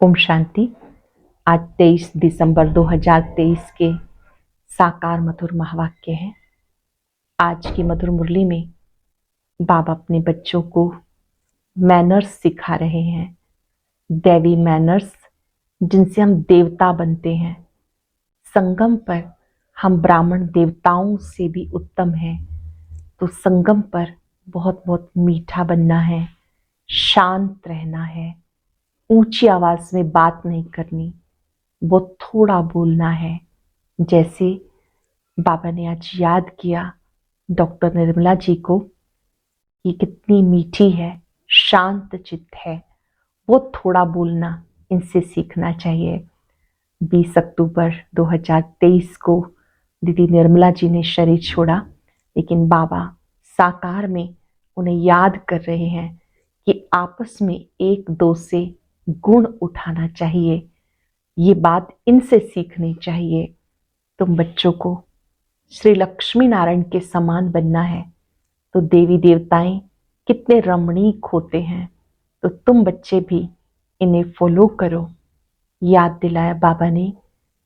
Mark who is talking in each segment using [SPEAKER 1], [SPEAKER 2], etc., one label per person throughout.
[SPEAKER 1] ओम शांति। आज 23 दिसंबर 2023 के साकार मधुर महावाक्य है। आज की मधुर मुरली में बाबा अपने बच्चों को मैनर्स सिखा रहे हैं, दैवी मैनर्स जिनसे हम देवता बनते हैं। संगम पर हम ब्राह्मण देवताओं से भी उत्तम हैं, तो संगम पर बहुत बहुत मीठा बनना है, शांत रहना है, ऊंची आवाज में बात नहीं करनी, बहुत थोड़ा बोलना है। जैसे बाबा ने आज याद किया डॉक्टर निर्मला जी को कि कितनी मीठी है, शांत चित्त है, वो थोड़ा बोलना इनसे सीखना चाहिए। 20 अक्टूबर 2023 को दीदी निर्मला जी ने शरीर छोड़ा, लेकिन बाबा साकार में उन्हें याद कर रहे हैं कि आपस में एक दो से गुण उठाना चाहिए। ये बात इनसे सीखनी चाहिए। तुम बच्चों को श्री लक्ष्मी नारायण के समान बनना है, तो देवी देवताएं कितने रमणीक होते हैं, तो तुम बच्चे भी इन्हें फॉलो करो। याद दिलाया बाबा ने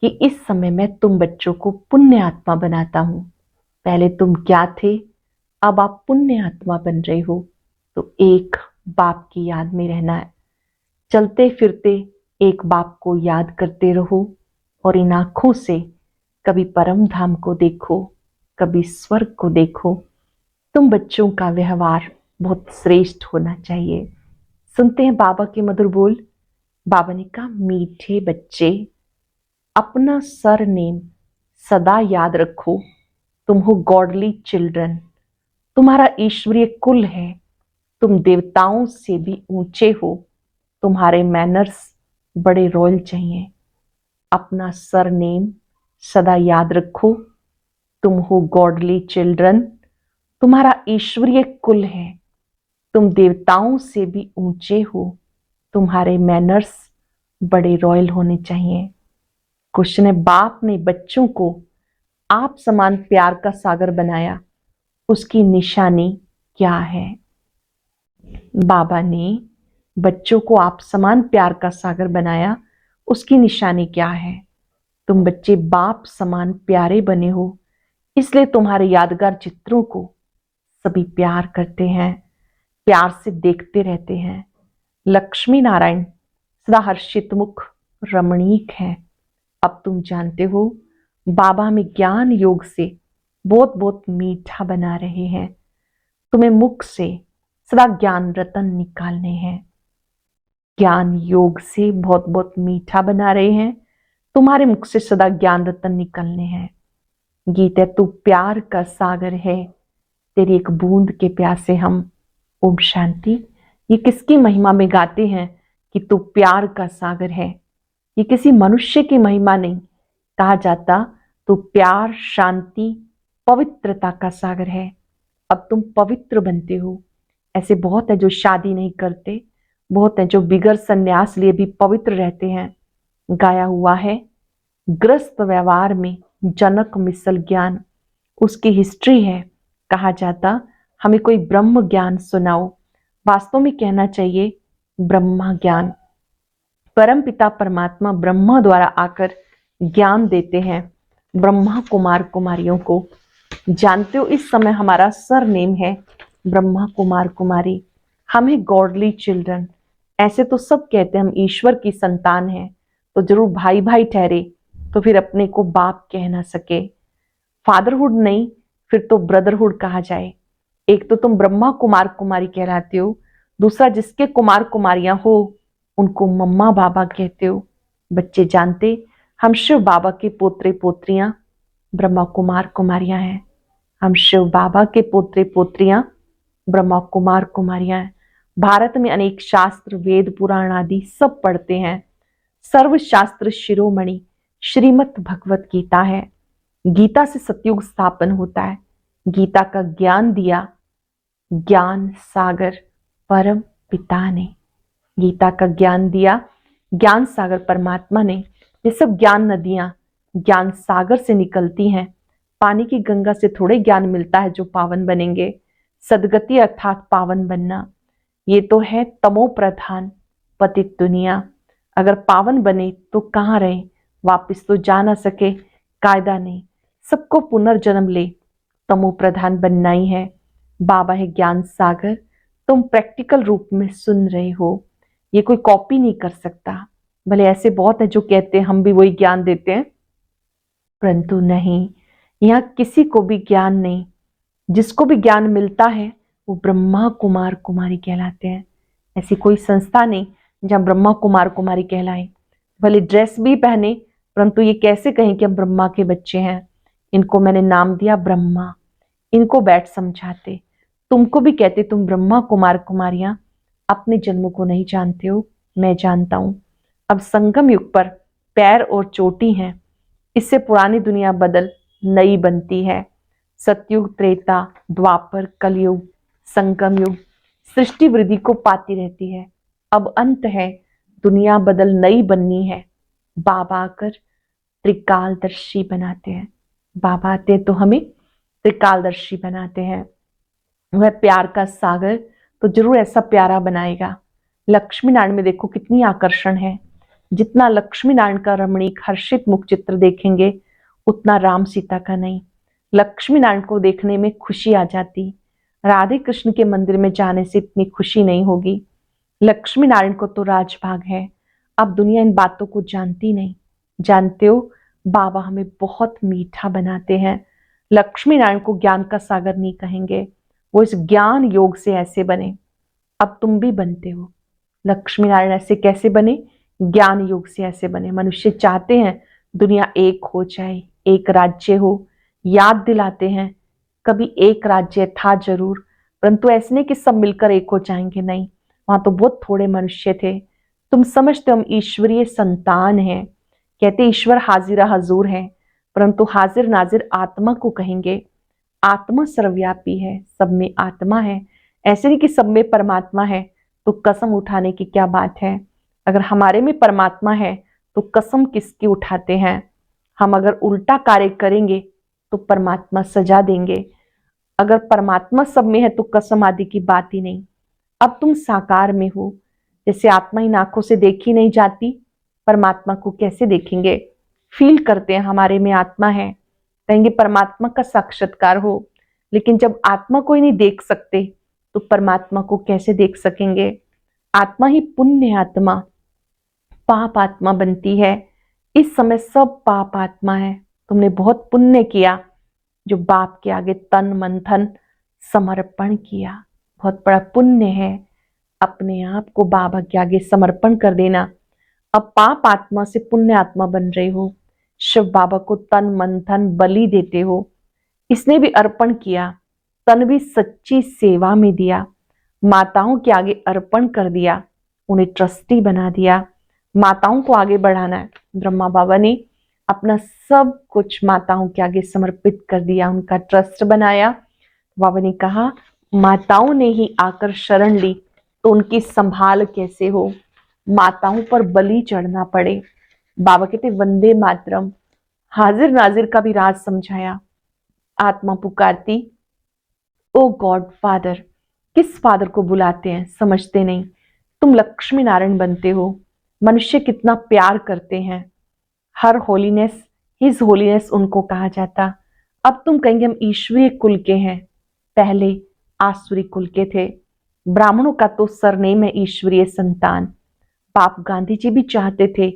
[SPEAKER 1] कि इस समय मैं तुम बच्चों को पुण्य आत्मा बनाता हूं। पहले तुम क्या थे, अब आप पुण्य आत्मा बन रहे हो, तो एक बाप की याद में रहना है। चलते फिरते एक बाप को याद करते रहो और इन आंखों से कभी परम धाम को देखो, कभी स्वर्ग को देखो। तुम बच्चों का व्यवहार बहुत श्रेष्ठ होना चाहिए। सुनते हैं बाबा के मधुर बोल। बाबा ने कहा, मीठे बच्चे, अपना सरनेम सदा याद रखो। तुम हो गॉडली चिल्ड्रन, तुम्हारा ईश्वरीय कुल है, तुम देवताओं से भी ऊंचे हो, तुम्हारे मैनर्स बड़े रॉयल चाहिए। अपना सरनेम सदा याद रखो। तुम हो गॉडली चिल्ड्रन, तुम्हारा ईश्वरीय कुल है, तुम देवताओं से भी ऊंचे हो, तुम्हारे मैनर्स बड़े रॉयल होने चाहिए। क्वेश्चन है, बाप ने बच्चों को आप समान प्यार का सागर बनाया, उसकी निशानी क्या है? बाबा ने बच्चों को आप समान प्यार का सागर बनाया, उसकी निशानी क्या है? तुम बच्चे बाप समान प्यारे बने हो, इसलिए तुम्हारे यादगार चित्रों को सभी प्यार करते हैं, प्यार से देखते रहते हैं। लक्ष्मी नारायण सदा हर्षित मुख रमणीक है। अब तुम जानते हो बाबा हमें ज्ञान योग से बहुत बहुत मीठा बना रहे हैं। तुम्हें मुख से सदा ज्ञान रतन निकालने हैं। ज्ञान योग से बहुत बहुत मीठा बना रहे हैं, तुम्हारे मुख से सदा ज्ञान रतन निकलने हैं। गीता, तू प्यार का सागर है, तेरी एक बूंद के प्यासे हम। ओम शांति। ये किसकी महिमा में गाते हैं कि तू प्यार का सागर है? ये किसी मनुष्य की महिमा नहीं, कहा जाता तू प्यार, शांति, पवित्रता का सागर है। अब तुम पवित्र बनते हो। ऐसे बहुत है जो शादी नहीं करते, बहुत है जो बिगर संन्यास लिए भी पवित्र रहते हैं। गाया हुआ है, ग्रस्त व्यवहार में जनक मिसल ज्ञान, उसकी हिस्ट्री है। कहा जाता हमें कोई ब्रह्म ज्ञान सुनाओ। वास्तव में कहना चाहिए ब्रह्मा ज्ञान। परम पिता परमात्मा ब्रह्मा द्वारा आकर ज्ञान देते हैं ब्रह्मा कुमार कुमारियों को। जानते हो इस समय हमारा सरनेम है ब्रह्मा कुमार कुमारी। हम है गॉडली चिल्ड्रन। ऐसे तो सब कहते हैं हम ईश्वर की संतान हैं, तो जरूर भाई भाई ठहरे तो फिर अपने को बाप कह ना सके। फादरहुड नहीं, फिर तो ब्रदरहुड कहा जाए। एक तो तुम ब्रह्मा कुमार कुमारी कहलाते हो, दूसरा जिसके कुमार कुमारियां हो उनको मम्मा बाबा कहते हो। बच्चे जानते हम शिव बाबा के पोत्रे पोत्रियां ब्रह्मा कुमार कुमारियां हैं। हम शिव बाबा के पोत्रे पोत्रियां ब्रह्मा कुमार कुमारियां हैं। भारत में अनेक शास्त्र, वेद, पुराण आदि सब पढ़ते हैं। सर्व शास्त्र शिरोमणि श्रीमद् भगवत गीता है। गीता से सतयुग स्थापन होता है। गीता का ज्ञान दिया ज्ञान सागर परम पिता ने। गीता का ज्ञान दिया ज्ञान सागर परमात्मा ने। ये सब ज्ञान नदियां ज्ञान सागर से निकलती हैं। पानी की गंगा से थोड़े ज्ञान मिलता है जो पावन बनेंगे। सदगति अर्थात पावन बनना, ये तो है तमो प्रधान पतित दुनिया। अगर पावन बने तो कहाँ रहे, वापिस तो जा ना सके, कायदा नहीं, सबको पुनर्जन्म ले, तमो प्रधान बनना ही है। बाबा है ज्ञान सागर, तुम प्रैक्टिकल रूप में सुन रहे हो, ये कोई कॉपी नहीं कर सकता। भले ऐसे बहुत है जो कहते हैं हम भी वही ज्ञान देते हैं, परंतु नहीं, यहाँ किसी को भी ज्ञान नहीं। जिसको भी ज्ञान मिलता है वो ब्रह्मा कुमार कुमारी कहलाते हैं। ऐसी कोई संस्था नहीं जहां ब्रह्मा कुमार कुमारी कहलाए। भले ड्रेस भी पहने, परंतु ये कैसे कहें कि हम ब्रह्मा के बच्चे हैं। इनको मैंने नाम दिया ब्रह्मा, इनको बैठ समझाते। तुमको भी कहते तुम ब्रह्मा कुमार कुमारियां अपने जन्म को नहीं जानते हो, मैं जानता हूं। अब संगम युग पर पैर और चोटी हैं, इससे पुरानी दुनिया बदल नई बनती है। सतयुग, त्रेता, द्वापर, कलयुग, संगम युग सृष्टि वृद्धि को पाती रहती है। अब अंत है, दुनिया बदल नई बननी है। बाबा आकर त्रिकालदर्शी बनाते हैं। बाबा आते तो हमें त्रिकालदर्शी बनाते हैं। वह प्यार का सागर तो जरूर ऐसा प्यारा बनाएगा। लक्ष्मी नारायण में देखो कितनी आकर्षण है। जितना लक्ष्मी नारायण का रमणीक हर्षित मुख चित्र देखेंगे उतना राम सीता का नहीं। लक्ष्मी नारायण को देखने में खुशी आ जाती, राधे कृष्ण के मंदिर में जाने से इतनी खुशी नहीं होगी। लक्ष्मी नारायण को तो राजभाग है। अब दुनिया इन बातों को जानती नहीं। जानते हो, बाबा हमें बहुत मीठा बनाते हैं। लक्ष्मी नारायण को ज्ञान का सागर नहीं कहेंगे, वो इस ज्ञान योग से ऐसे बने। अब तुम भी बनते हो। लक्ष्मी नारायण ऐसे कैसे बने? ज्ञान योग से ऐसे बने। मनुष्य चाहते हैं दुनिया एक हो जाए, एक राज्य हो। याद दिलाते हैं कभी एक राज्य था जरूर, परंतु ऐसे नहीं कि सब मिलकर एक हो जाएंगे, नहीं, वहां तो बहुत थोड़े मनुष्य थे। तुम समझते हो हम ईश्वरीय संतान हैं। कहते ईश्वर हाजिर हजूर है, परंतु हाजिर नाजिर आत्मा को कहेंगे। आत्मा सर्वव्यापी है, सब में आत्मा है। ऐसे नहीं कि सब में परमात्मा है तो कसम उठाने की क्या बात है। अगर हमारे में परमात्मा है तो कसम किसकी उठाते हैं। हम अगर उल्टा कार्य करेंगे तो परमात्मा सजा देंगे। अगर परमात्मा सब में है तो कसम आदि की बात ही नहीं। अब तुम साकार में हो, जैसे आत्मा इन आंखों से देखी नहीं जाती, परमात्मा को कैसे देखेंगे। फील करते हैं हमारे में आत्मा है, कहेंगे परमात्मा का साक्षात्कार हो। लेकिन जब आत्मा को ही नहीं देख सकते तो परमात्मा को कैसे देख सकेंगे। आत्मा ही पुण्य आत्मा, पाप आत्मा बनती है। इस समय सब पाप आत्मा है। तुमने बहुत पुण्य किया जो बाप के आगे तन मन धन समर्पण किया, बहुत बड़ा पुण्य है अपने आप को बाबा के आगे समर्पण कर देना। अब पाप आत्मा से पुण्य आत्मा बन रहे हो। शिव बाबा को तन मन धन बलि देते हो। इसने भी अर्पण किया, तन भी सच्ची सेवा में दिया, माताओं के आगे अर्पण कर दिया, उन्हें ट्रस्टी बना दिया। माताओं को आगे बढ़ाना है। ब्रह्मा बाबा ने अपना सब कुछ माताओं के आगे समर्पित कर दिया, उनका ट्रस्ट बनाया। बाबा ने कहा माताओं ने ही आकर शरण ली तो उनकी संभाल कैसे हो, माताओं पर बलि चढ़ना पड़े। बाबा कहते वंदे मातरम। हाजिर नाजिर का भी राज समझाया। आत्मा पुकारती ओ गॉड फादर। किस फादर को बुलाते हैं समझते नहीं। तुम लक्ष्मी नारायण बनते हो। मनुष्य कितना प्यार करते हैं। हर होलीनेस, हिज होलीनेस उनको कहा जाता। अब तुम कहेंगे हम ईश्वरीय कुल के हैं, पहले आसुरी कुल के थे। ब्राह्मणों का तो सरनेम है ईश्वरीय संतान। बाप गांधी जी भी चाहते थे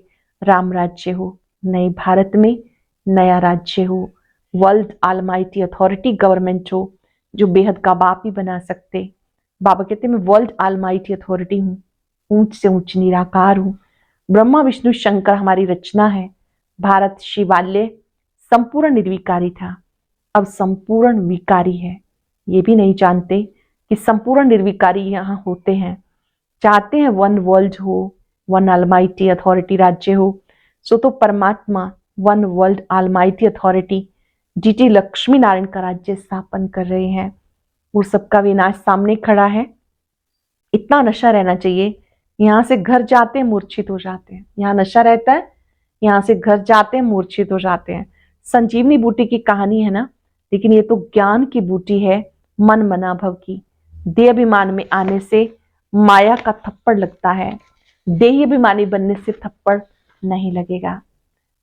[SPEAKER 1] राम राज्य हो, नए भारत में नया राज्य हो, वर्ल्ड आलमाइटी अथॉरिटी गवर्नमेंट हो जो बेहद का बाप ही बना सकते। बाबा कहते मैं वर्ल्ड आलमाइटी अथॉरिटी हूँ, ऊंच से ऊंच निराकार हूँ। ब्रह्मा विष्णु शंकर हमारी रचना है। भारत शिवालय संपूर्ण निर्विकारी था, अब संपूर्ण विकारी है। ये भी नहीं जानते कि संपूर्ण निर्विकारी यहाँ होते हैं। चाहते हैं वन वर्ल्ड हो, वन आलमाइटी अथॉरिटी राज्य हो। सो तो परमात्मा one world almighty authority GT Lakshmi Narayan का राज्य स्थापन कर रहे हैं। वो सबका विनाश सामने खड़ा है। इतना नशा रहना चाहिए, यहाँ से घर जाते हैं मूर्छित हो जाते हैं। यहाँ नशा रहता है, यहाँ से घर जाते हैं मूर्छित हो जाते हैं। संजीवनी बूटी की कहानी है ना, लेकिन ये तो ज्ञान की बूटी है, मन मना भव की। देह अभिमान में आने से माया का थप्पड़ लगता है। देह अभिमानी बनने से थप्पड़ नहीं लगेगा।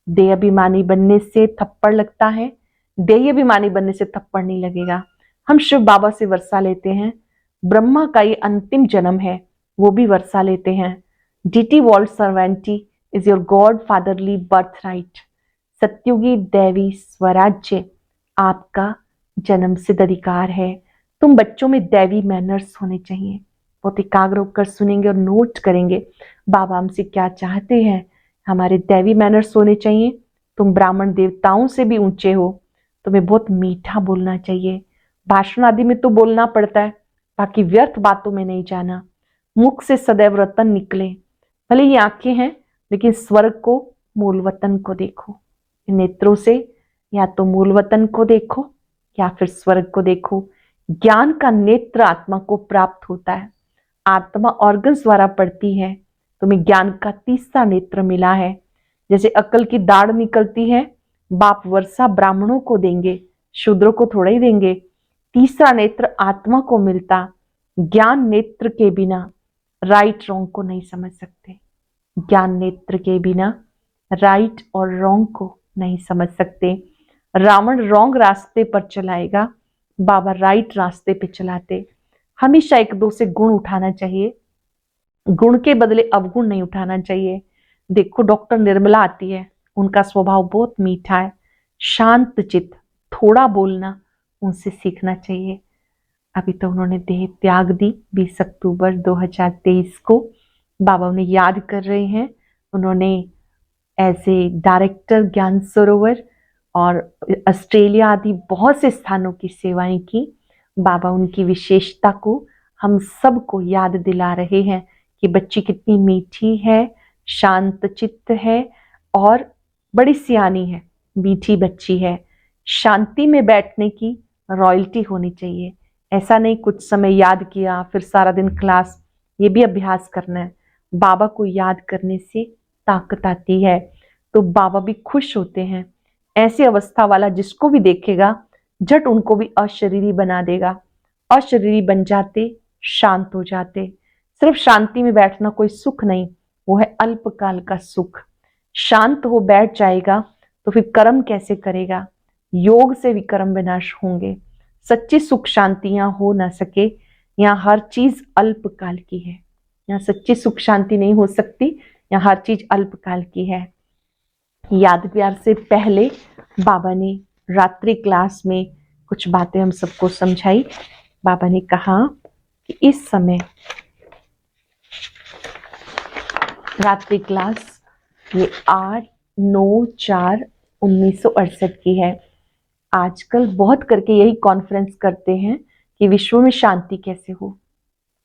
[SPEAKER 1] देह अभिमानी बनने से थप्पड़ लगता है, देह अभिमानी बनने से थप्पड़ नहीं लगेगा। हम शिव बाबा से वर्षा लेते हैं, ब्रह्मा का ये अंतिम जन्म है, वो भी वर्षा लेते हैं। Deity world sovereignty is your God fatherly birthright. सत्युगी दैवी स्वराज्य आपका जन्म सिद्ध अधिकार है। तुम बच्चों में दैवी मैनर्स होने चाहिए। बहुत एकाग्र होकर सुनेंगे और नोट करेंगे बाबा हमसे क्या चाहते हैं। हमारे दैवी मैनर्स होने चाहिए। तुम ब्राह्मण देवताओं से भी ऊंचे हो, तुम्हें बहुत मीठा बोलना चाहिए। भाषण आदि में तो बोलना पड़ता है, बाकी व्यर्थ बातों में नहीं जाना। मुख से सदैव रतन निकले। भले ही आंखें हैं, लेकिन स्वर्ग को, मूल वतन को देखो। नेत्रों से या तो मूल वतन को देखो या फिर स्वर्ग को देखो। ज्ञान का नेत्र आत्मा को प्राप्त होता है। आत्मा ऑर्गन्स द्वारा पढ़ती है। तुम्हें ज्ञान का तीसरा नेत्र मिला है। जैसे अकल की दाढ़ निकलती है, बाप वर्षा ब्राह्मणों को देंगे, शूद्रों को थोड़ा ही देंगे। तीसरा नेत्र आत्मा को मिलता। ज्ञान नेत्र के बिना राइट रॉन्ग को नहीं समझ सकते। ज्ञान नेत्र के बिना राइट और रॉन्ग को नहीं समझ सकते। रावण रॉन्ग रास्ते पर चलाएगा, बाबा राइट रास्ते पे चलाते। हमेशा एक दो से गुण उठाना चाहिए, गुण के बदले अवगुण नहीं उठाना चाहिए। देखो डॉक्टर निर्मला आती है, उनका स्वभाव बहुत मीठा है, शांत चित्त, थोड़ा बोलना, उनसे सीखना चाहिए। अभी तो उन्होंने देह त्याग दी 20 अक्टूबर 2023 को। बाबा उन्हें याद कर रहे हैं। उन्होंने एज ए डायरेक्टर ज्ञान सरोवर और ऑस्ट्रेलिया आदि बहुत से स्थानों की सेवाएं की। बाबा उनकी विशेषता को हम सबको याद दिला रहे हैं कि बच्ची कितनी मीठी है, शांत चित्त है और बड़ी सियानी है, मीठी बच्ची है। शांति में बैठने की रॉयल्टी होनी चाहिए। ऐसा नहीं कुछ समय याद किया फिर सारा दिन क्लास, ये भी अभ्यास करना है। बाबा को याद करने से ताकत आती है, तो बाबा भी खुश होते हैं। ऐसी अवस्था वाला जिसको भी देखेगा झट उनको भी अशरीरी बना देगा। अशरीरी बन जाते, शांत हो जाते। सिर्फ शांति में बैठना कोई सुख नहीं, वो है अल्पकाल का सुख। शांत हो बैठ जाएगा तो फिर कर्म कैसे करेगा? योग से भी कर्म विनाश होंगे। सच्ची सुख शांति यहाँ हो ना सके। यहाँ हर चीज अल्पकाल की है। यहाँ सच्ची सुख शांति नहीं हो सकती, यहाँ हर चीज अल्पकाल की है। याद प्यार से पहले बाबा ने रात्रि क्लास में कुछ बातें हम सबको समझाई। बाबा ने कहा कि इस समय रात्रि क्लास ये 8/9/4/1968 की है। आजकल बहुत करके यही कॉन्फ्रेंस करते हैं कि विश्व में शांति कैसे हो।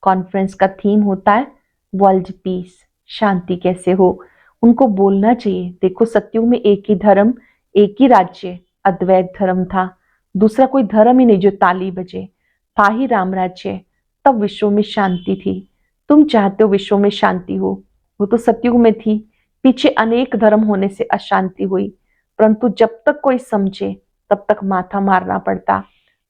[SPEAKER 1] कॉन्फ्रेंस का थीम होता है वर्ल्ड पीस, शांति कैसे हो। उनको बोलना चाहिए, देखो सत्युग में एक ही धर्म, एक ही राज्य, अद्वैत धर्म था। दूसरा कोई धर्म ही नहीं जो ताली बजे, था ही राम राज्य। तब विश्व में शांति थी। तुम चाहते हो विश्व में शांति हो, वो तो सत्युग में थी। पीछे अनेक धर्म होने से अशांति हुई, परंतु जब तक कोई समझे तब तक माथा मारना पड़ता।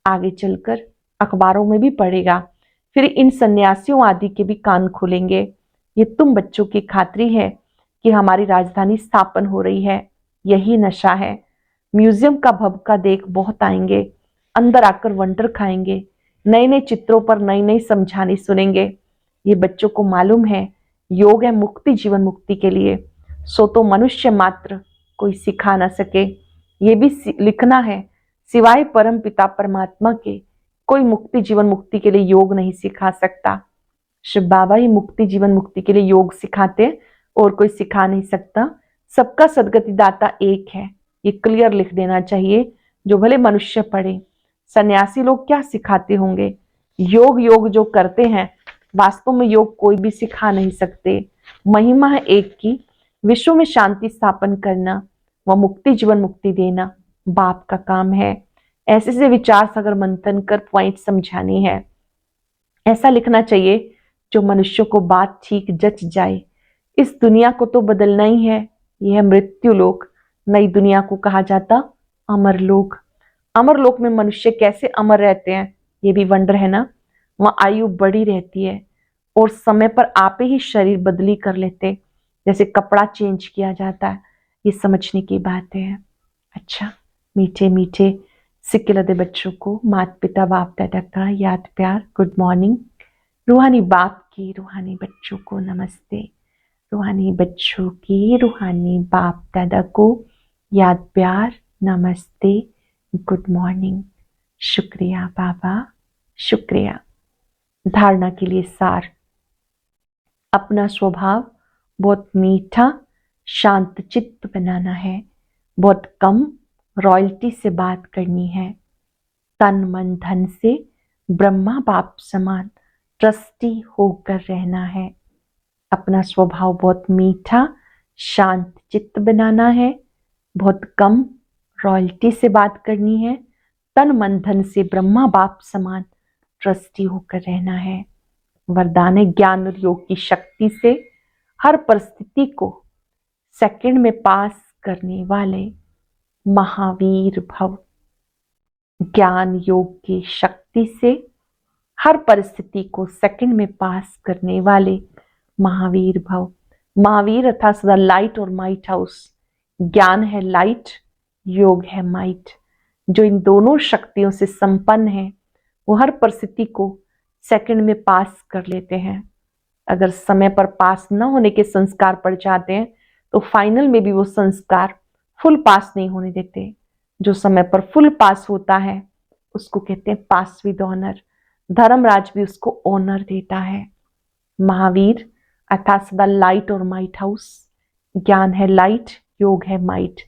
[SPEAKER 1] आगे चलकर अखबारों में भी पड़ेगा, फिर इन सन्यासियों आदि के भी कान खुलेंगे। ये तुम बच्चों की खातरी है कि हमारी राजधानी स्थापन हो रही है। यही नशा है। म्यूजियम का भभका देख बहुत आएंगे, अंदर आकर वंडर खाएंगे, नए नए चित्रों पर नई नई समझानी सुनेंगे। ये बच्चों को मालूम है योग है मुक्ति, जीवन मुक्ति के लिए। सो तो मनुष्य मात्र कोई सिखा ना सके। ये भी लिखना है, सिवाय परम पिता परमात्मा के कोई मुक्ति जीवन मुक्ति के लिए योग नहीं सिखा सकता। शिव बाबा ही मुक्ति जीवन मुक्ति के लिए योग सिखाते, और कोई सिखा नहीं सकता। सबका सदगति दाता एक है, ये क्लियर लिख देना चाहिए, जो भले मनुष्य पढ़े। सन्यासी लोग क्या सिखाते होंगे? योग योग जो करते हैं, वास्तव में योग कोई भी सिखा नहीं सकते। महिमा है एक की, विश्व में शांति स्थापन करना, वह मुक्ति जीवन मुक्ति देना बाप का काम है। ऐसे से विचार सागर मंथन कर पॉइंट समझानी है। ऐसा लिखना चाहिए जो मनुष्यों को बात ठीक जच जाए। इस दुनिया को तो बदलना ही है, यह है मृत्यु लोक। नई दुनिया को कहा जाता अमर लोक। अमर लोक में मनुष्य कैसे अमर रहते हैं, ये भी वंडर है ना। वहां आयु बड़ी रहती है, और समय पर आप ही शरीर बदली कर लेते, जैसे कपड़ा चेंज किया जाता है। ये समझने की बात है। अच्छा, मीठे मीठे सिक्के लदे बच्चों को माता पिता बाप दादा का याद प्यार गुड मॉर्निंग। रूहानी बाप की रूहानी बच्चों को नमस्ते। रूहानी बच्चों की रूहानी बाप दादा को याद प्यार नमस्ते गुड मॉर्निंग। शुक्रिया बाबा, शुक्रिया। धारणा के लिए सार। अपना स्वभाव बहुत मीठा शांत चित्त बनाना है। बहुत कम रॉयल्टी से बात करनी है। तन मन धन से ब्रह्मा बाप समान ट्रस्टी होकर रहना है। अपना स्वभाव बहुत मीठा शांत चित्त बनाना है। बहुत कम रॉयल्टी से बात करनी है। तन मन धन से ब्रह्मा बाप समान ट्रस्टी होकर रहना है। वरदान है ज्ञान और योग की शक्ति से हर परिस्थिति को सेकंड में पास करने वाले महावीर भव। ज्ञान योग की शक्ति से हर परिस्थिति को सेकंड में पास करने वाले महावीर भव। महावीर अर्थात सदा लाइट और माइट हाउस। ज्ञान है लाइट, योग है माइट। जो इन दोनों शक्तियों से संपन्न है वो हर परिस्थिति को सेकंड में पास कर लेते हैं। अगर समय पर पास न होने के संस्कार पड़ जाते हैं तो फाइनल में भी वो संस्कार फुल पास नहीं होने देते। जो समय पर फुल पास होता है उसको कहते हैं पास विद ऑनर। धर्मराज भी उसको ऑनर देता है। महावीर अर्थात सदा लाइट और माइट हाउस। ज्ञान है लाइट, योग है माइट।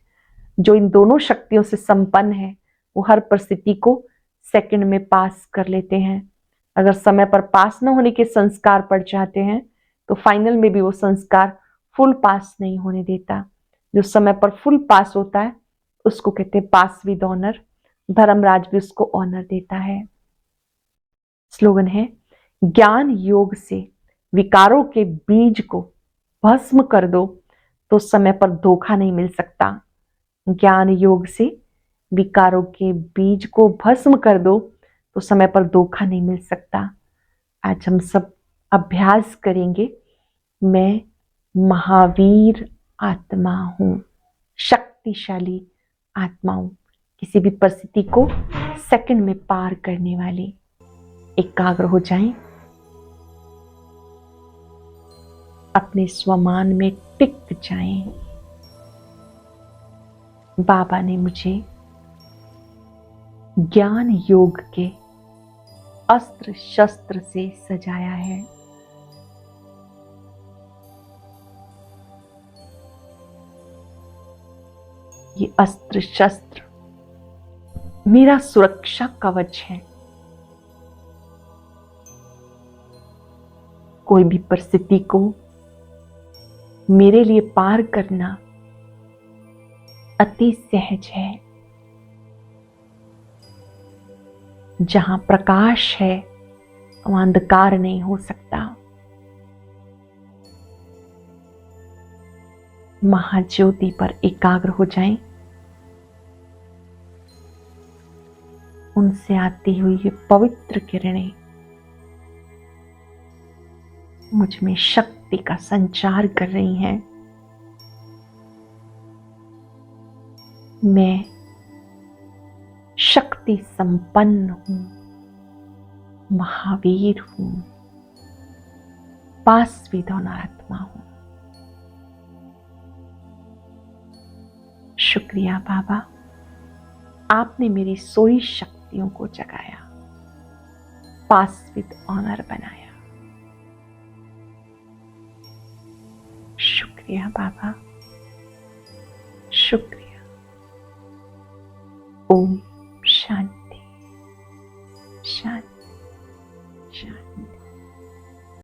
[SPEAKER 1] जो इन दोनों शक्तियों से संपन्न है वो हर परिस्थिति को सेकंड में पास कर लेते हैं। अगर समय पर पास न होने के संस्कार पड़ जाते हैं तो फाइनल में भी वो संस्कार फुल पास नहीं होने देता। जो समय पर फुल पास होता है उसको कहते हैं पास विद ऑनर। धर्मराज भी उसको ऑनर देता है। स्लोगन है ज्ञान योग से विकारों के बीज को भस्म कर दो तो समय पर धोखा नहीं मिल सकता। ज्ञान योग से विकारों के बीज को भस्म कर दो तो समय पर धोखा नहीं मिल सकता। आज हम सब अभ्यास करेंगे। मैं महावीर आत्मा हूं, शक्तिशाली आत्मा हूं, किसी भी परिस्थिति को सेकंड में पार करने वाली। एकाग्र हो जाएं, अपने स्वमान में टिक जाएं। बाबा ने मुझे ज्ञान योग के अस्त्र शस्त्र से सजाया है। ये अस्त्र शस्त्र मेरा सुरक्षा कवच है। कोई भी परिस्थिति को मेरे लिए पार करना अति सहज है। जहां प्रकाश है वहां अंधकार नहीं हो सकता। महाज्योति पर एकाग्र हो जाएं। उनसे आती हुई ये पवित्र किरणें मुझ में शक्ति का संचार कर रही हैं। मैं शक्ति संपन्न हूं, महावीर हूं, पास विद ऑनर आत्मा हूं। शुक्रिया बाबा, आपने मेरी सोई शक्तियों को जगाया, पास विद ऑनर बनाया। शुक्रिया बाबा, शुक्रिया। ओम